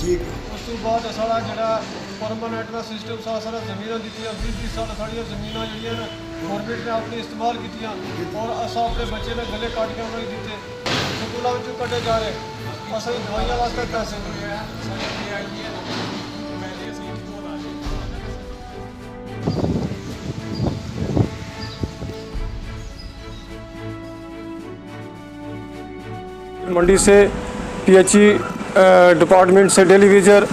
ठीक उस तो बाद साढ़ा जो परमानेंट का सिस्टम सा सारा जमीन दी 20 साल साड़ियाँ जमीन जी गौरमेंट ने अपने इस्तेमाल की और अस अपने बच्चे ने गले काट के उन्होंने दिते स्कूलों कटे जा रहे अस दवाइयां वास्ते पैसे मंडी से पीएचई डिपार्टमेंट से डेली वेजर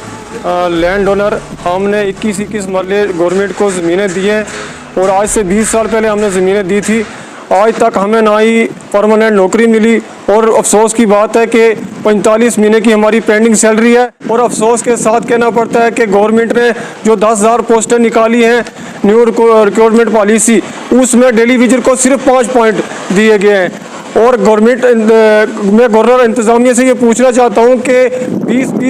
लैंड ओनर हमने 21 मरले गवर्नमेंट को ज़मीनें दी हैं और आज से 20 साल पहले हमने ज़मीनें दी थी। आज तक हमें ना ही परमानेंट नौकरी मिली और अफसोस की बात है कि 45 महीने की हमारी पेंडिंग सैलरी है। और अफसोस के साथ कहना पड़ता है कि गवर्नमेंट ने जो 10,000 पोस्टें निकाली हैं न्यू रिक्रूटमेंट पॉलिसी, उसमें डेली वेजर को सिर्फ 5 पॉइंट दिए गए हैं। और गवर्नमेंट मैं गवर्नर इंतज़ामिया से ये पूछना चाहता हूँ कि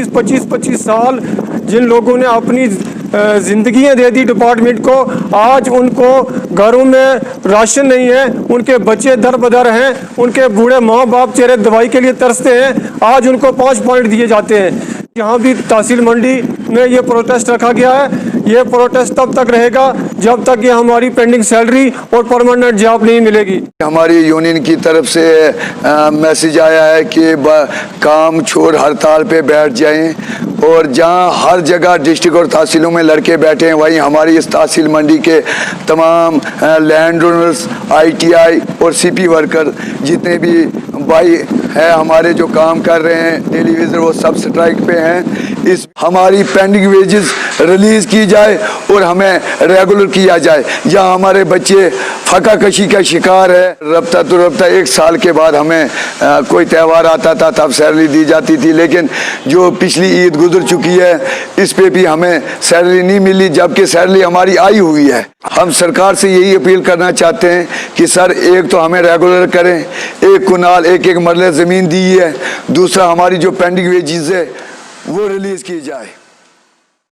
25 साल जिन लोगों ने अपनी ज़िंदगियाँ दे दी डिपार्टमेंट को, आज उनको घरों में राशन नहीं है, उनके बच्चे दर बदर हैं, उनके बूढ़े माँ बाप चेहरे दवाई के लिए तरसते हैं, आज उनको 5 पॉइंट दिए जाते हैं। यहाँ भी तहसील मंडी में ये प्रोटेस्ट रखा गया है। ये प्रोटेस्ट तब तक रहेगा जब तक ये हमारी पेंडिंग सैलरी और परमानेंट जॉब नहीं मिलेगी। हमारी यूनियन की तरफ से मैसेज आया है कि काम छोड़ हड़ताल पे बैठ जाएं और जहां हर जगह डिस्ट्रिक्ट और तहसीलों में लड़के बैठे हैं वहीं हमारी इस तहसील मंडी के तमाम लैंड ओनर्स, ITI और CP वर्कर जितने भी भाई है हमारे जो काम कर रहे हैं डेली वेजर, वो सब स्ट्राइक पे हैं। इस हमारी पेंडिंग वेजेस रिलीज़ की जाए और हमें रेगुलर किया जाए। जहां हमारे बच्चे फका कशी का शिकार है, रफ्ता तो रफ्ता 1 साल के बाद हमें कोई त्यौहार आता था तब सैलरी दी जाती थी, लेकिन जो पिछली ईद गुजर चुकी है इस पे भी हमें सैलरी नहीं मिली, जबकि सैलरी हमारी आई हुई है। हम सरकार से यही अपील करना चाहते हैं कि सर एक तो हमें रेगुलर करें, 1 कुनाल 1 मरले ज़मीन दी है, दूसरा हमारी जो पेंडिंग वेजेस है वो रिलीज़ की जाए।